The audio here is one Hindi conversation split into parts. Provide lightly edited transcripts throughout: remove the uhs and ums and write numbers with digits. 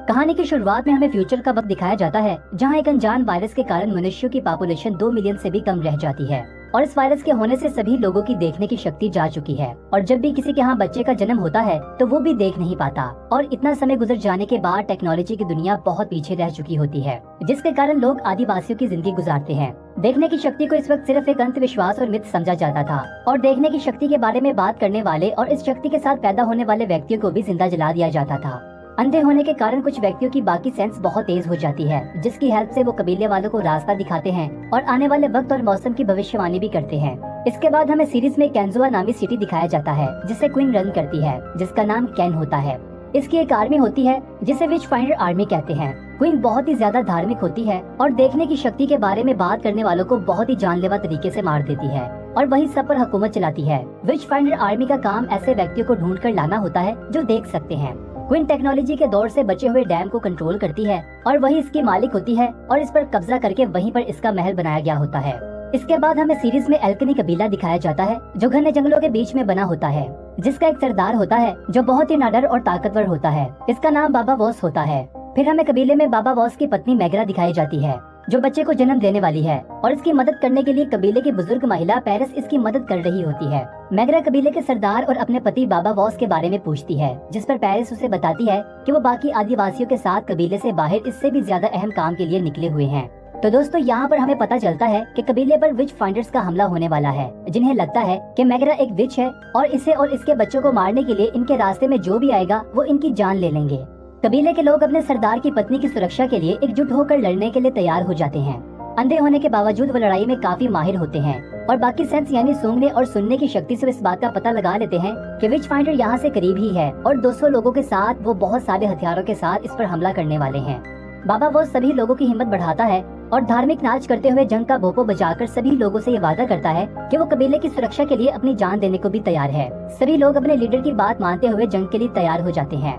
कहानी की शुरुआत में हमें फ्यूचर का वक्त दिखाया जाता है, जहां एक अनजान वायरस के कारण मनुष्यों की पॉपुलेशन 2 मिलियन से भी कम रह जाती है और इस वायरस के होने से सभी लोगों की देखने की शक्ति जा चुकी है और जब भी किसी के यहाँ बच्चे का जन्म होता है तो वो भी देख नहीं पाता और इतना समय गुजर जाने के बाद टेक्नोलॉजी की दुनिया बहुत पीछे रह चुकी होती है, जिसके कारण लोग आदिवासियों की जिंदगी गुजारते हैं। देखने की शक्ति को इस वक्त सिर्फ एक अंधविश्वास और मिथ समझा जाता था और देखने की शक्ति के बारे में बात करने वाले और इस शक्ति के साथ पैदा होने वाले व्यक्तियों को भी जिंदा जला दिया जाता था। अंधे होने के कारण कुछ व्यक्तियों की बाकी सेंस बहुत तेज हो जाती है, जिसकी हेल्प से वो कबीले वालों को रास्ता दिखाते हैं और आने वाले वक्त और मौसम की भविष्यवाणी भी करते हैं। इसके बाद हमें सीरीज में कैंजुआ नामी सिटी दिखाया जाता है, जिसे क्वीन रन करती है, जिसका नाम कैन होता है। इसकी एक आर्मी होती है जिसे विच फाइंडर आर्मी कहते हैं। क्वीन बहुत ही ज्यादा धार्मिक होती है और देखने की शक्ति के बारे में बात करने वालों को बहुत ही जानलेवा तरीके से मार देती है और वही सब पर हुकूमत चलाती है। विच फाइंडर आर्मी का काम ऐसे व्यक्तियों को ढूंढ कर लाना होता है जो देख सकते हैं। क्वीन टेक्नोलॉजी के दौर से बचे हुए डैम को कंट्रोल करती है और वही इसकी मालिक होती है और इस पर कब्जा करके वहीं पर इसका महल बनाया गया होता है। इसके बाद हमें सीरीज में एल्कनी कबीला दिखाया जाता है जो घने जंगलों के बीच में बना होता है, जिसका एक सरदार होता है जो बहुत ही नाडर और ताकतवर होता है। इसका नाम बाबा वॉस होता है। फिर हमें कबीले में बाबा वॉस की पत्नी मैगरा दिखाई जाती है जो बच्चे को जन्म देने वाली है और इसकी मदद करने के लिए कबीले की बुजुर्ग महिला पेरिस इसकी मदद कर रही होती है। मैगरा कबीले के सरदार और अपने पति बाबा वॉस के बारे में पूछती है, जिस पर पेरिस उसे बताती है कि वो बाकी आदिवासियों के साथ कबीले से बाहर इससे भी ज्यादा अहम काम के लिए निकले हुए हैं। तो दोस्तों, यहाँ पर हमें पता चलता है कि कबीले पर विच फाइंडर्स का हमला होने वाला है, जिन्हें लगता है कि मैगरा एक विच है और इसे और इसके बच्चों को मारने के लिए इनके रास्ते में जो भी आएगा वो इनकी जान ले लेंगे। कबीले के लोग अपने सरदार की पत्नी की सुरक्षा के लिए एकजुट होकर लड़ने के लिए तैयार हो जाते हैं। अंधे होने के बावजूद वो लड़ाई में काफी माहिर होते हैं और बाकी सेंस यानी सूंघने और सुनने की शक्ति से इस बात का पता लगा लेते हैं कि विच फाइंडर यहाँ से करीब ही है और 200 लोगों के साथ वो बहुत सारे हथियारों के साथ इस पर हमला करने वाले हैं। बाबा वो सभी लोगों की हिम्मत बढ़ाता है और धार्मिक नाच करते हुए जंग का भोपो बजाकर सभी लोगों से ये वादा करता है कि वो कबीले की सुरक्षा के लिए अपनी जान देने को भी तैयार है। सभी लोग अपने लीडर की बात मानते हुए जंग के लिए तैयार हो जाते हैं।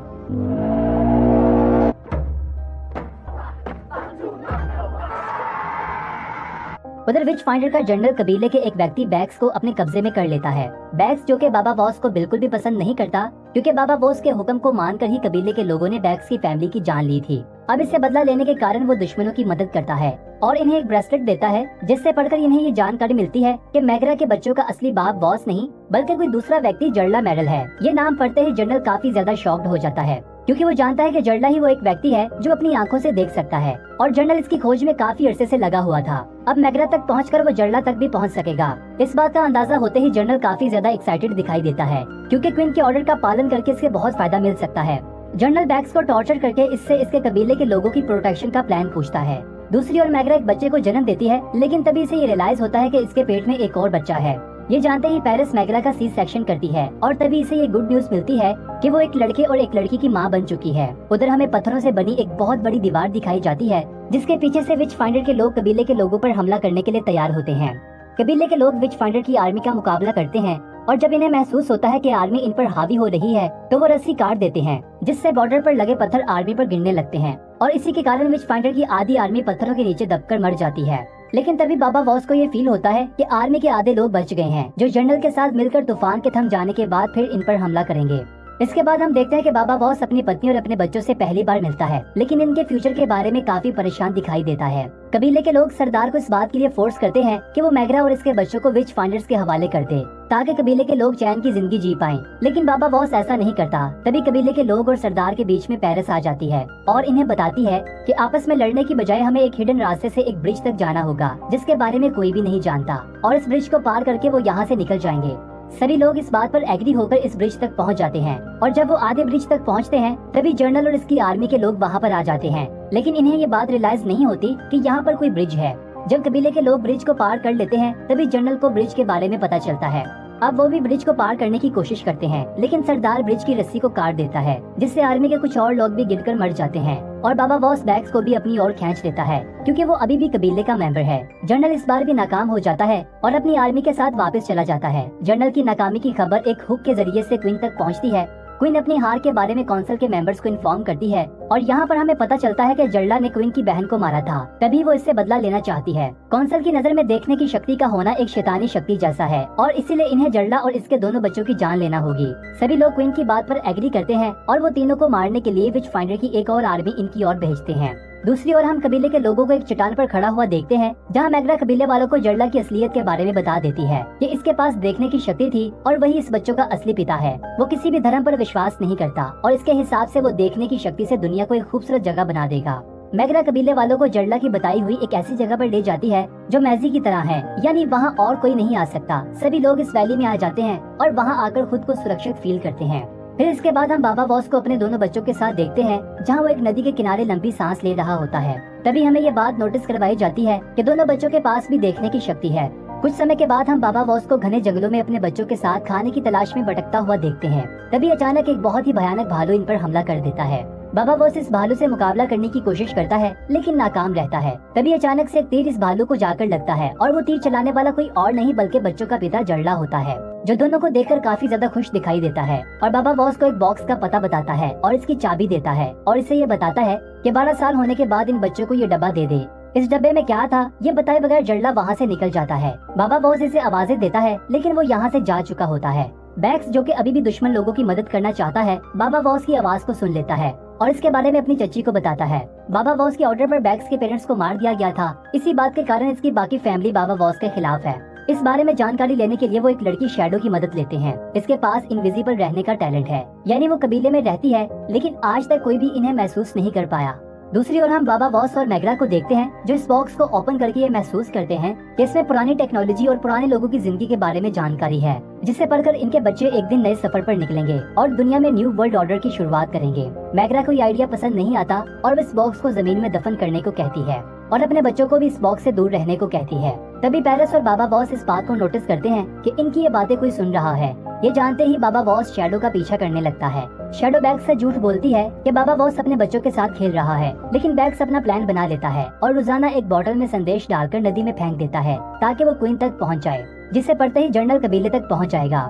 उधर विच फाइंडर का जनरल कबीले के एक व्यक्ति बैग्स को अपने कब्जे में कर लेता है। बैग्स जो कि बाबा वॉस को बिल्कुल भी पसंद नहीं करता, क्योंकि बाबा वॉस के हुक्म को मानकर ही कबीले के लोगों ने बैग्स की फैमिली की जान ली थी। अब इससे बदला लेने के कारण वो दुश्मनों की मदद करता है और इन्हें एक ब्रेसलेट देता है, जिससे पढ़कर इन्हें ये जानकारी मिलती है कि मैगरा के बच्चों का असली बाप वॉस नहीं बल्कि कोई दूसरा व्यक्ति जर्ला मेडल है। ये नाम पढ़ते ही जनरल काफी ज्यादा शॉक्ड हो जाता है, क्योंकि वो जानता है कि जर्ला ही वो एक व्यक्ति है जो अपनी आंखों से देख सकता है और जनरल इसकी खोज में काफी अरसे से लगा हुआ था। अब मैगरा तक पहुंचकर वो जर्ला तक भी पहुंच सकेगा। इस बात का अंदाजा होते ही जनरल काफी ज्यादा एक्साइटेड दिखाई देता है, क्योंकि क्वीन के ऑर्डर का पालन करके इसके बहुत फायदा मिल सकता है। जनरल बैग्स को टॉर्चर करके इससे इसके कबीले के लोगों की प्रोटेक्शन का प्लान पूछता है। दूसरी ओर मैगरा एक बच्चे को जन्म देती है, लेकिन तभी से ये रियलाइज होता है कि इसके पेट में एक और बच्चा है। ये जानते ही पेरिस मैगरा का सी सेक्शन करती है और तभी इसे ये गुड न्यूज मिलती है कि वो एक लड़के और एक लड़की की माँ बन चुकी है। उधर हमें पत्थरों से बनी एक बहुत बड़ी दीवार दिखाई जाती है, जिसके पीछे से विच फाइंडर के लोग कबीले के लोगों पर हमला करने के लिए तैयार होते हैं। कबीले के लोग विच फाइंडर की आर्मी का मुकाबला करते हैं और जब इन्हें महसूस होता है कि आर्मी इन पर हावी हो रही है तो वो रस्सी काट देते हैं, जिससे बॉर्डर पर लगे पत्थर आर्मी पर गिरने लगते हैं और इसी के कारण विच फाइंडर की आधी आर्मी पत्थरों के नीचे दबकर मर जाती है। लेकिन तभी बाबा वॉस को ये फील होता है कि आर्मी के आधे लोग बच गए हैं, जो जनरल के साथ मिलकर तूफान के थम जाने के बाद फिर इन पर हमला करेंगे। इसके बाद हम देखते हैं कि बाबा वॉस अपनी पत्नी और अपने बच्चों से पहली बार मिलता है, लेकिन इनके फ्यूचर के बारे में काफी परेशान दिखाई देता है। कबीले के लोग सरदार को इस बात के लिए फोर्स करते हैं कि वो मैगरा और इसके बच्चों को विच फाइंडर्स के हवाले कर दे, ताकि कबीले के लोग चैन की जिंदगी जी पाएं। लेकिन बाबा वॉस ऐसा नहीं करता। तभी कबीले के लोग और सरदार के बीच में पेरिस आ जाती है और इन्हें बताती है कि आपस में लड़ने की बजाय हमें एक हिडन रास्ते से एक ब्रिज तक जाना होगा, जिसके बारे में कोई भी नहीं जानता, और इस ब्रिज को पार करके वो यहाँ से निकल जाएंगे। सभी लोग इस बात पर एग्री होकर इस ब्रिज तक पहुंच जाते हैं और जब वो आधे ब्रिज तक पहुंचते हैं तभी जनरल और इसकी आर्मी के लोग वहां पर आ जाते हैं, लेकिन इन्हें ये बात रियलाइज नहीं होती कि यहाँ पर कोई ब्रिज है। जब कबीले के लोग ब्रिज को पार कर लेते हैं तभी जनरल को ब्रिज के बारे में पता चलता है। अब वो भी ब्रिज को पार करने की कोशिश करते हैं, लेकिन सरदार ब्रिज की रस्सी को काट देता है, जिससे आर्मी के कुछ और लोग भी गिरकर मर जाते हैं और बाबा वॉस बैग्स को भी अपनी ओर खींच लेता है, क्योंकि वो अभी भी कबीले का मेंबर है। जनरल इस बार भी नाकाम हो जाता है और अपनी आर्मी के साथ वापस चला जाता है। जनरल की नाकामी की खबर एक हुक के जरिए से क्वीन तक पहुंचती है क्वीन अपनी हार के बारे में काउंसिल के मेंबर्स को इन्फॉर्म करती है और यहाँ पर हमें पता चलता है कि जर्ला ने क्वीन की बहन को मारा था, तभी वो इससे बदला लेना चाहती है। काउंसिल की नजर में देखने की शक्ति का होना एक शैतानी शक्ति जैसा है और इसीलिए इन्हें जर्ला और इसके दोनों बच्चों की जान लेना होगी। सभी लोग क्वीन की बात पर एग्री करते हैं और वो तीनों को मारने के लिए विच फाइंडर की एक और आर्मी इनकी ओर भेजते हैं। दूसरी ओर हम कबीले के लोगों को एक चट्टान पर खड़ा हुआ देखते हैं, जहां मैग्रा कबीले वालों को जर्ला की असलियत के बारे में बता देती है कि इसके पास देखने की शक्ति थी और वही इस बच्चों का असली पिता है। वो किसी भी धर्म पर विश्वास नहीं करता और इसके हिसाब से वो देखने की शक्ति से दुनिया को एक खूबसूरत जगह बना देगा। मैग्रा कबीले वालों को जर्ला की बताई हुई एक ऐसी जगह पर ले जाती है जो मैजी की तरह है, यानी वहाँ और कोई नहीं आ सकता। सभी लोग इस वैली में आ जाते हैं और वहाँ आकर खुद को सुरक्षित फील करते हैं। फिर इसके बाद हम बाबा वॉस को अपने दोनों बच्चों के साथ देखते हैं, जहाँ वो एक नदी के किनारे लंबी सांस ले रहा होता है। तभी हमें ये बात नोटिस करवाई जाती है कि दोनों बच्चों के पास भी देखने की शक्ति है। कुछ समय के बाद हम बाबा वॉस को घने जंगलों में अपने बच्चों के साथ खाने की तलाश में भटकता हुआ देखते हैं। तभी अचानक एक बहुत ही भयानक भालू इन पर हमला कर देता है। बाबा वॉस इस भालू से मुकाबला करने की कोशिश करता है लेकिन नाकाम रहता है। तभी अचानक से एक तीर इस भालू को जाकर लगता है और वो तीर चलाने वाला कोई और नहीं बल्कि बच्चों का पिता जर्ला होता है, जो दोनों को देखकर काफी ज्यादा खुश दिखाई देता है और बाबा वॉस को एक बॉक्स का पता बताता है और इसकी चाबी देता है और इसे ये बताता है कि 12 साल होने के बाद इन बच्चों को ये डब्बा दे दे। इस डब्बे में क्या था ये बताए बगैर जर्ला वहाँ से निकल जाता है। बाबा वॉस इसे आवाजें देता है लेकिन वो यहाँ से जा चुका होता है। बैक्स जो कि अभी भी दुश्मन लोगों की मदद करना चाहता है, बाबा वॉस की आवाज को सुन लेता है और इसके बारे में अपनी चच्ची को बताता है। बाबा वॉस के ऑर्डर पर बैक्स के पेरेंट्स को मार दिया गया था। इसी बात के कारण इसकी बाकी फैमिली बाबा वॉस के खिलाफ है। इस बारे में जानकारी लेने के लिए वो एक लड़की शैडो की मदद लेते हैं। इसके पास इनविजिबल रहने का टैलेंट है, यानी वो कबीले में रहती है लेकिन आज तक कोई भी इन्हें महसूस नहीं कर पाया। दूसरी ओर हम बाबा वॉस और मैग्रा को देखते हैं, जो इस बॉक्स को ओपन करके ये महसूस करते हैं कि इसमें पुरानी टेक्नोलॉजी और पुराने लोगों की जिंदगी के बारे में जानकारी है, जिसे पढ़कर इनके बच्चे एक दिन नए सफर पर निकलेंगे और दुनिया में न्यू वर्ल्ड ऑर्डर की शुरुआत करेंगे। मैग्रा को ये आइडिया पसंद नहीं आता और वो इस बॉक्स को जमीन में दफन करने को कहती है और अपने बच्चों को भी इस बॉक्स से दूर रहने को कहती है। तभी पेरिस और बाबा वॉस इस बात को नोटिस करते हैं कि इनकी ये बातें कोई सुन रहा है। ये जानते ही बाबा वॉस शैडो का पीछा करने लगता है। शैडो बैक्स से झूठ बोलती है कि बाबा वॉस अपने बच्चों के साथ खेल रहा है, लेकिन बैक्स अपना प्लान बना लेता है और रोजाना एक बोतल में संदेश डालकर नदी में फेंक देता है ताकि वो क्वीन तक पहुंच जाए, जिसे पढ़ते ही जर्नल कबीले तक पहुंच जाएगा।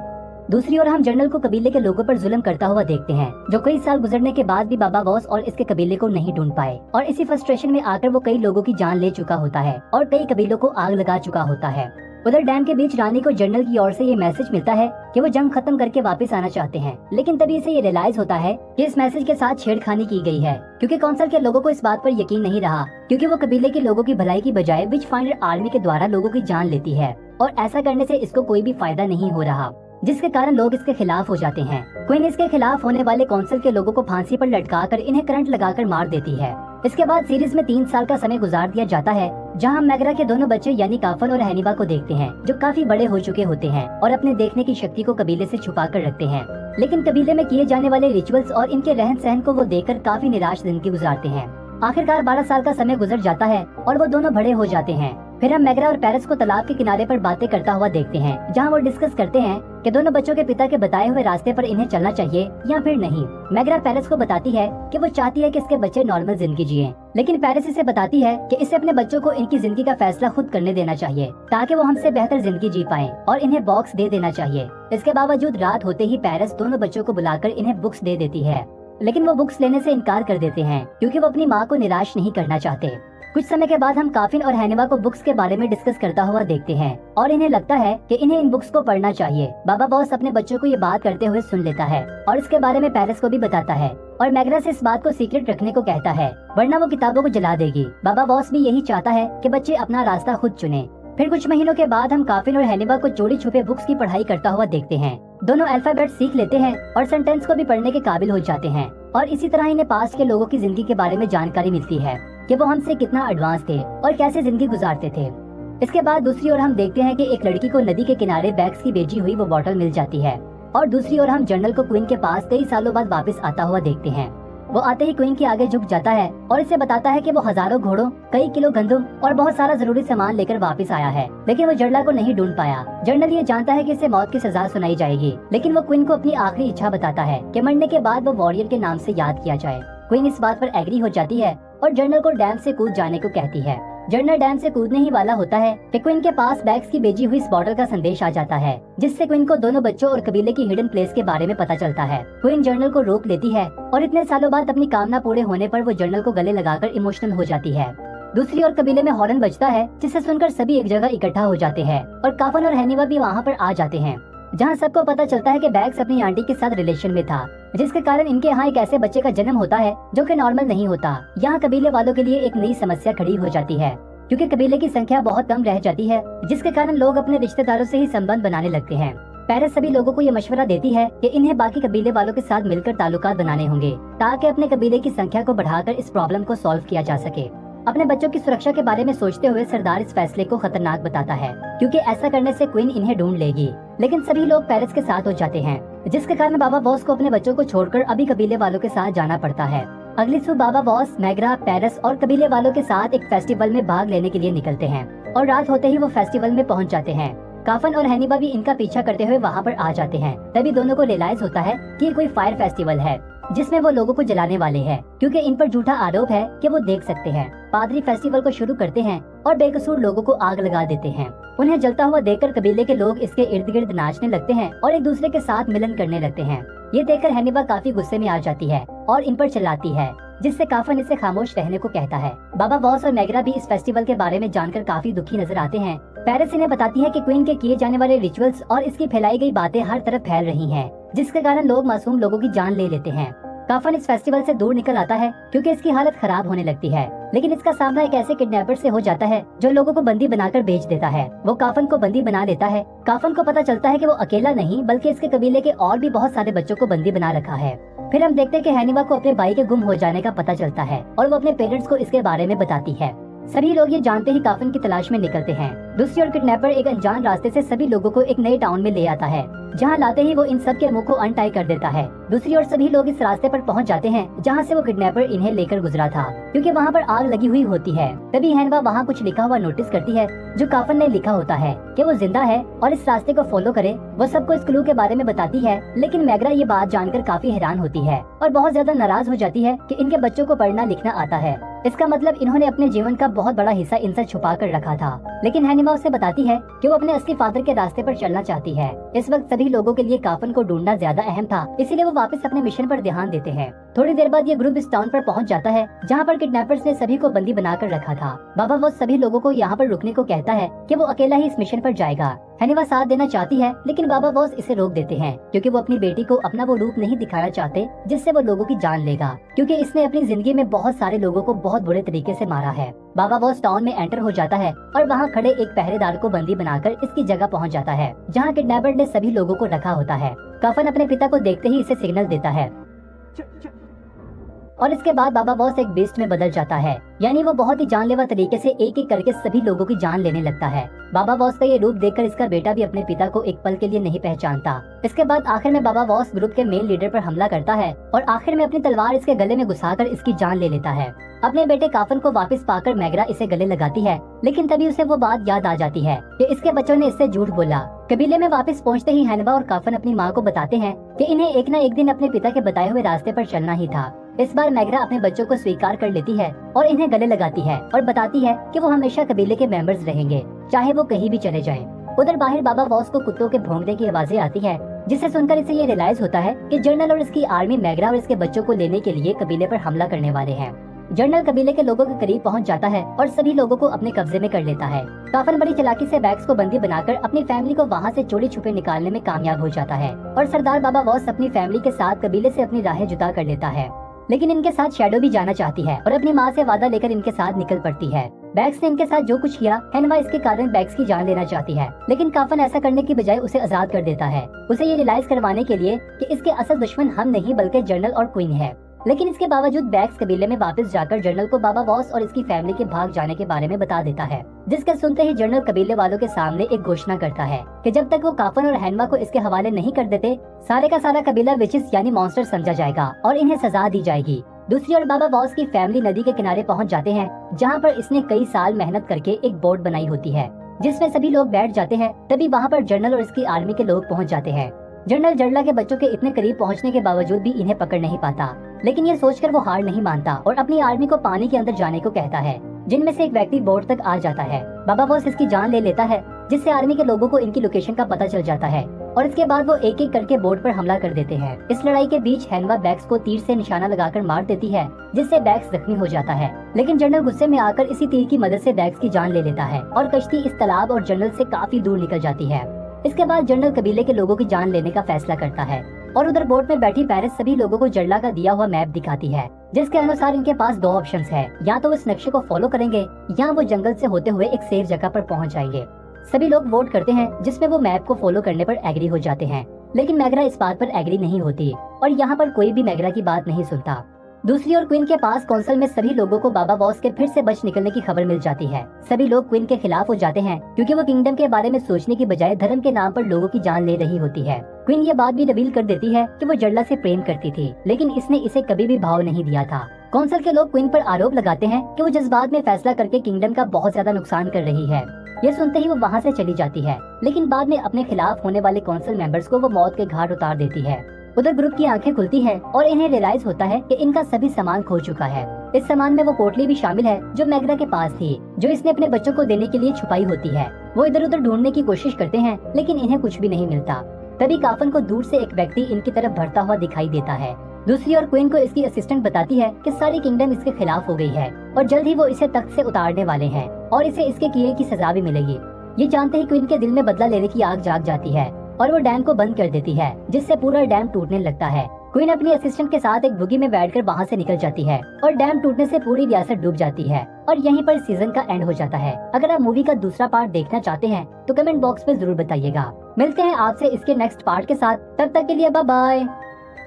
दूसरी ओर हम जर्नल को कबीले के लोगों पर जुल्म करता हुआ देखते हैं, जो कई साल गुजरने के बाद भी बाबा वॉस और इसके कबीले को नहीं ढूंढ पाए और इसी फ्रस्ट्रेशन में आकर वो कई लोगों की जान ले चुका होता है और कई कबीलों को आग लगा चुका होता है। उधर डैम के बीच रानी को जर्नल की ओर से ये मैसेज मिलता है कि वो जंग खत्म करके वापस आना चाहते हैं, लेकिन तभी इसे ये रियलाइज होता है कि इस मैसेज के साथ छेड़खानी की गई है, क्योंकि काउंसिल के लोगों को इस बात पर यकीन नहीं रहा, क्योंकि वो कबीले के लोगों की भलाई की बजाय विच फाइंडर आर्मी के द्वारा लोगों की जान लेती है और ऐसा करने से इसको कोई भी फायदा नहीं हो रहा, जिसके कारण लोग इसके खिलाफ हो जाते हैं। क्वीन इसके खिलाफ होने वाले काउंसिल के लोगों को फांसी पर लटकाकर इन्हें करंट लगाकर मार देती है। इसके बाद सीरीज में 3 साल का समय गुजार दिया जाता है, जहां हम मैग्रा के दोनों बच्चे यानी काफन और हैनिबा को देखते हैं, जो काफी बड़े हो चुके होते हैं और अपने देखने की शक्ति को कबीले से छुपा कर रखते हैं। लेकिन कबीले में किए जाने वाले रिचुअल्स और इनके रहन सहन को वो देखकर काफी निराश जिंदगी गुजारते हैं। आखिरकार 12 साल का समय गुजर जाता है और वो दोनों बड़े हो जाते हैं। फिर हम मैग्रा और पेरिस को तालाब के किनारे पर बातें करता हुआ देखते हैं, जहां वो डिस्कस करते हैं कि दोनों बच्चों के पिता के बताए हुए रास्ते पर इन्हें चलना चाहिए या फिर नहीं। मैग्रा पेरिस को बताती है कि वो चाहती है कि इसके बच्चे नॉर्मल जिंदगी जिए, लेकिन पेरिस इसे बताती है कि इसे अपने बच्चों को इनकी जिंदगी का फैसला खुद करने देना चाहिए, ताकि वो हमसे बेहतर जिंदगी जी पाएं और इन्हें बॉक्स दे देना चाहिए। इसके बावजूद रात होते ही पेरिस दोनों बच्चों को बुलाकर इन्हें बुक्स दे देती है, लेकिन वो बुक्स लेने से इनकार कर देते हैं क्योंकि वो अपनी माँ को निराश नहीं करना चाहते। कुछ समय के बाद हम काफिन और हैनिबा को बुक्स के बारे में डिस्कस करता हुआ देखते हैं और इन्हें लगता है कि इन्हें इन बुक्स को पढ़ना चाहिए। बाबा बॉस अपने बच्चों को ये बात करते हुए सुन लेता है और इसके बारे में पेरिस को भी बताता है और मैग्रा से इस बात को सीक्रेट रखने को कहता है, वरना वो किताबों को जला देगी। बाबा बॉस भी यही चाहता है कि बच्चे अपना रास्ता खुद चुने। फिर कुछ महीनों के बाद हम काफिन और हैनिबा को चोरी छुपे बुक्स की पढ़ाई करता हुआ देखते हैं। दोनों अल्फाबेट सीख लेते हैं और सेंटेंस को भी पढ़ने के काबिल हो जाते हैं और इसी तरह इन्हें पास्ट के लोगों की जिंदगी के बारे में जानकारी मिलती है कि वो हमसे कितना एडवांस थे और कैसे जिंदगी गुजारते थे। इसके बाद दूसरी ओर हम देखते हैं कि एक लड़की को नदी के किनारे बैग्स की भेजी हुई वो बोतल मिल जाती है और दूसरी ओर हम जनरल को क्वीन के पास कई सालों बाद वापस आता हुआ देखते हैं। वो आते ही क्वीन के आगे झुक जाता है और इसे बताता है कि वो हजारों घोड़ों, कई किलो गंदम और बहुत सारा जरूरी सामान लेकर वापस आया है, लेकिन वो जर्ला को नहीं ढूंढ पाया। जर्नल ये जानता है कि इसे मौत की सजा सुनाई जाएगी, लेकिन वो क्वीन को अपनी आखिरी इच्छा बताता है कि मरने के बाद वो वॉरियर के नाम से याद किया जाए। क्वीन इस बात पर एग्री हो जाती है और जर्नल को डैम से कूद जाने को कहती है। जर्नल डैम से कूदने ही वाला होता है कि क्वीन के पास बैग्स की भेजी हुई इस बॉटल का संदेश आ जाता है, जिससे क्वीन को दोनों बच्चों और कबीले की हिडन प्लेस के बारे में पता चलता है। क्वीन जर्नल को रोक लेती है और इतने सालों बाद अपनी कामना पूरे होने पर वो जर्नल को गले लगाकर इमोशनल हो जाती है। दूसरी ओर कबीले में हॉर्न बजता है, जिसे सुनकर सभी एक जगह इकट्ठा हो जाते हैं और काफन और हैनिवा भी वहाँ पर आ जाते हैं, जहाँ सबको पता चलता है कि बैग्स अपनी आंटी के साथ रिलेशन में था, जिसके कारण इनके यहाँ एक ऐसे बच्चे का जन्म होता है जो कि नॉर्मल नहीं होता। यहाँ कबीले वालों के लिए एक नई समस्या खड़ी हो जाती है, क्योंकि कबीले की संख्या बहुत कम रह जाती है, जिसके कारण लोग अपने रिश्तेदारों से ही संबंध बनाने लगते हैं। पेरिस सभी लोगों को ये मशवरा देती है कि इन्हें बाकी कबीले वालों के साथ मिलकर ताल्लुकात बनाने होंगे, ताकि अपने कबीले की संख्या को बढ़ाकर इस प्रॉब्लम को सॉल्व किया जा सके। अपने बच्चों की सुरक्षा के बारे में सोचते हुए सरदार इस फैसले को खतरनाक बताता है, क्योंकि ऐसा करने से क्वीन इन्हें ढूंढ लेगी। लेकिन सभी लोग पेरिस के साथ हो जाते हैं, जिसके कारण बाबा वॉस को अपने बच्चों को छोड़कर अभी कबीले वालों के साथ जाना पड़ता है। अगली सुबह बाबा वॉस, मैग्रा, पेरिस और कबीले वालों के साथ एक फेस्टिवल में भाग लेने के लिए निकलते हैं और रात होते ही वो फेस्टिवल में पहुंच जाते हैं। काफन और हैनिबा भी इनका पीछा करते हुए वहाँ पर आ जाते हैं। तभी दोनों को रियलाइज होता है कि ये कोई फायर फेस्टिवल है, जिसमें वो लोगों को जलाने वाले हैं, क्योंकि इन पर झूठा आरोप है कि वो देख सकते हैं। पादरी फेस्टिवल को शुरू करते हैं और बेकसूर लोगों को आग लगा देते हैं। उन्हें जलता हुआ देखकर कबीले के लोग इसके इर्द गिर्द नाचने लगते हैं और एक दूसरे के साथ मिलन करने लगते हैं। ये देखकर हैनिबा काफी गुस्से में आ जाती है और इन पर चिल्लाती है, जिससे काफन इसे खामोश रहने को कहता है। बाबा वॉस और मैग्रा भी इस फेस्टिवल के बारे में जानकर काफी दुखी नजर आते हैं। पेरिस इन्हें बताती है कि क्वीन के किए जाने वाले रिचुअल्स और इसकी फैलाई गई बातें हर तरफ फैल रही हैं, जिसके कारण लोग मासूम लोगों की जान ले लेते हैं। काफन इस फेस्टिवल से दूर निकल आता है, क्योंकि इसकी हालत खराब होने लगती है। लेकिन इसका सामना एक ऐसे किडनैपर से हो जाता है जो लोगों को बंदी बनाकर बेच देता है। वो काफन को बंदी बना लेता है। काफन को पता चलता है कि वो अकेला नहीं, बल्कि इसके कबीले के और भी बहुत सारे बच्चों को बंदी बना रखा है। फिर हम देखते हैं कि हैनिवा को अपने भाई के गुम हो जाने का पता चलता है और वो अपने पेरेंट्स को इसके बारे में बताती है। सभी लोग ये जानते ही काफन की तलाश में निकलते हैं। दूसरी ओर किडनैपर एक अनजान रास्ते से सभी लोगों को एक नए टाउन में ले आता है, जहाँ लाते ही वो इन सब के मुंह को अनटाई कर देता है। दूसरी ओर सभी लोग इस रास्ते पर पहुँच जाते हैं जहाँ से वो किडनैपर इन्हें लेकर गुजरा था, क्योंकि वहाँ पर आग लगी हुई होती है। तभी हैनिवा वहाँ कुछ लिखा हुआ नोटिस करती है, जो काफन ने लिखा होता है कि वो जिंदा है और इस रास्ते को फॉलो करे। वो सबको इस क्लू के बारे में बताती है, लेकिन मैग्रा ये बात जानकर काफी हैरान होती है और बहुत ज्यादा नाराज हो जाती है कि इनके बच्चों को पढ़ना लिखना आता है। इसका मतलब इन्होंने अपने जीवन का बहुत बड़ा हिस्सा इनसे छुपा कर रखा था। लेकिन हैनिवा उसे बताती है कि वो अपने असली फादर के रास्ते पर चलना चाहती है। इस वक्त सभी लोगों के लिए काफन को ढूंढना ज्यादा अहम था, इसीलिए वो वापस अपने मिशन पर ध्यान देते हैं। थोड़ी देर बाद ये ग्रुप इस टाउन पर पहुंच जाता है, जहां पर किडनैपर्स ने सभी को बंदी बनाकर रखा था। बाबा वो सभी लोगों को यहाँ पर रुकने को कहता है कि वो अकेला ही इस मिशन पर जाएगा। हैनिवा साथ देना चाहती है, लेकिन बाबा बॉस इसे रोक देते हैं, क्योंकि वो अपनी बेटी को अपना वो रूप नहीं दिखाना चाहते जिससे वो लोगों की जान लेगा, क्योंकि इसने अपनी जिंदगी में बहुत सारे लोगों को बहुत बुरे तरीके से मारा है। बाबा बॉस टाउन में एंटर हो जाता है और वहाँ खड़े एक पहरेदार को बंदी बनाकर इसकी जगह पहुँच जाता है, जहाँ किडनैपर ने सभी लोगों को रखा होता है। कफन अपने पिता को देखते ही इसे सिग्नल देता है और इसके बाद बाबा बॉस एक बीस्ट में बदल जाता है, यानी वो बहुत ही जानलेवा तरीके से एक एक करके सभी लोगों की जान लेने लगता है। बाबा बॉस का ये रूप देखकर इसका बेटा भी अपने पिता को एक पल के लिए नहीं पहचानता। इसके बाद आखिर में बाबा बॉस ग्रुप के मेन लीडर पर हमला करता है और आखिर में अपनी तलवार इसके गले में घुसाकर इसकी जान ले लेता है। अपने बेटे काफन को वापस पाकर मैग्रा इसे गले लगाती है, लेकिन तभी उसे वो बात याद आ जाती है कि इसके बच्चों ने इससे झूठ बोला। कबीले में वापस पहुंचते ही हैनिवा और काफन अपनी माँ को बताते हैं कि इन्हें एक न एक दिन अपने पिता के बताए हुए रास्ते पर चलना ही था। इस बार मैग्रा अपने बच्चों को स्वीकार कर लेती है और इन्हें गले लगाती है और बताती है कि वो हमेशा कबीले के मेंबर्स रहेंगे, चाहे वो कहीं भी चले जाएं। उधर बाहर बाबा बॉस को कुत्तों के भौंकने की आवाजें आती है, जिसे सुनकर इसे ये रियलाइज होता है कि जनरल और इसकी आर्मी मैग्रा और इसके बच्चों को लेने के लिए कबीले पर हमला करने वाले हैं। जनरल कबीले के लोगों के करीब पहुंच जाता है और सभी लोगों को अपने कब्जे में कर लेता है। काफन बड़ी चालाकी से बैग्स को बंदी बनाकर अपनी फैमिली को वहां से चोरी छुपे निकालने में कामयाब हो जाता है और सरदार बाबा बॉस अपनी फैमिली के साथ कबीले से अपनी राहें जुदा कर लेता है। लेकिन इनके साथ शैडो भी जाना चाहती है और अपनी माँ से वादा लेकर इनके साथ निकल पड़ती है। बैग्स ने इनके साथ जो कुछ किया, हैनिवा इसके कारण बैग्स की जान लेना चाहती है, लेकिन काफन ऐसा करने की बजाय उसे आजाद कर देता है, उसे ये रियलाइज करवाने के लिए कि इसके असल दुश्मन हम नहीं बल्कि जनरल और क्वीन है। लेकिन इसके बावजूद बैग्स कबीले में वापस जाकर जनरल को बाबा बॉस और इसकी फैमिली के भाग जाने के बारे में बता देता है, जिसके सुनते ही जनरल कबीले वालों के सामने एक घोषणा करता है कि जब तक वो काफन और हैनिवा को इसके हवाले नहीं कर देते, सारे का सारा कबीला विचेस यानी मॉन्स्टर समझा जाएगा और इन्हें सजा दी जाएगी। दूसरी ओर बाबा बॉस की फैमिली नदी के किनारे पहुंच जाते हैं, जहां पर इसने कई साल मेहनत करके एक बोट बनाई होती है, जिसमें सभी लोग बैठ जाते हैं। तभी वहां पर जनरल और इसकी आर्मी के लोग पहुंच जाते हैं। जनरल जर्ला के बच्चों के इतने करीब पहुंचने के बावजूद भी इन्हें पकड़ नहीं पाता, लेकिन ये सोचकर वो हार नहीं मानता और अपनी आर्मी को पानी के अंदर जाने को कहता है, जिनमें से एक व्यक्ति बोट तक आ जाता है। बाबा बॉस इसकी जान ले लेता है, जिससे आर्मी के लोगों को इनकी लोकेशन का पता चल जाता है और इसके बाद वो एक एक करके बोट पर हमला कर देते हैं। इस लड़ाई के बीच हेनवा बैक्स को तीर से निशाना लगाकर मार देती है, जिससे बैक्स जख्मी हो जाता है। लेकिन जनरल गुस्से में आकर इसी तीर की मदद से बैक्स की जान ले लेता है और कश्ती इस तालाब और जनरल से काफी दूर निकल जाती है। इसके बाद जनरल कबीले के लोगों की जान लेने का फैसला करता है और उधर बोट में बैठी पैरिस सभी लोगों को जड़ला का दिया हुआ मैप दिखाती है, जिसके अनुसार इनके पास दो ऑप्शंस है, या तो इस नक्शे को फॉलो करेंगे या वो जंगल से होते हुए एक सेफ जगह पर पहुंच जाएंगे। सभी लोग वोट करते हैं, जिसमें वो मैप को फॉलो करने पर एग्री हो जाते हैं, लेकिन मैगरा इस बात पर एग्री नहीं होती और यहाँ पर कोई भी मैगरा की बात नहीं सुनता। दूसरी ओर क्वीन के पास कौंसल में सभी लोगों को बाबा बॉस के फिर से बच निकलने की खबर मिल जाती है। सभी लोग क्वीन के खिलाफ हो जाते हैं, क्योंकि वो किंगडम के बारे में सोचने की बजाय धर्म के नाम पर लोगों की जान ले रही होती है। क्वीन ये बात भी रिवील कर देती है कि वो जड़ला से प्रेम करती थी, लेकिन इसने इसे कभी भी भाव नहीं दिया था। कौंसल के लोग क्वीन पर आरोप लगाते हैं कि वो जज्बात में फैसला करके किंगडम का बहुत ज्यादा नुकसान कर रही है। ये सुनते ही वो वहाँ से चली जाती है, लेकिन बाद में अपने खिलाफ होने वाले कौंसल मेंबर्स को वो मौत के घाट उतार देती है। उधर ग्रुप की आंखें खुलती है और इन्हें रियलाइज होता है कि इनका सभी सामान खो चुका है। इस सामान में वो पोटली भी शामिल है जो मैगरा के पास थी, जो इसने अपने बच्चों को देने के लिए छुपाई होती है। वो इधर उधर ढूंढने की कोशिश करते हैं, लेकिन इन्हें कुछ भी नहीं मिलता। तभी काफन को दूर से एक व्यक्ति इनकी तरफ बढ़ता हुआ दिखाई देता है। दूसरी ओर क्वीन को इसकी असिस्टेंट बताती है कि सारी किंगडम इसके खिलाफ हो गई है और जल्द ही वो इसे तख्त से उतारने वाले हैं और इसे इसके किए की सजा भी मिलेगी। ये जानते ही क्वीन के दिल में बदला लेने की आग जाग जाती है और वो डैम को बंद कर देती है, जिससे पूरा डैम टूटने लगता है। क्वीन अपनी असिस्टेंट के साथ एक बुगी में बैठकर वहाँ से निकल जाती है और डैम टूटने से पूरी रियासत डूब जाती है और यहीं पर सीजन का एंड हो जाता है। अगर आप मूवी का दूसरा पार्ट देखना चाहते हैं तो कमेंट बॉक्स में जरूर बताइएगा। मिलते हैं आपसे इसके नेक्स्ट पार्ट के साथ, तब तक के लिए बाय बाय।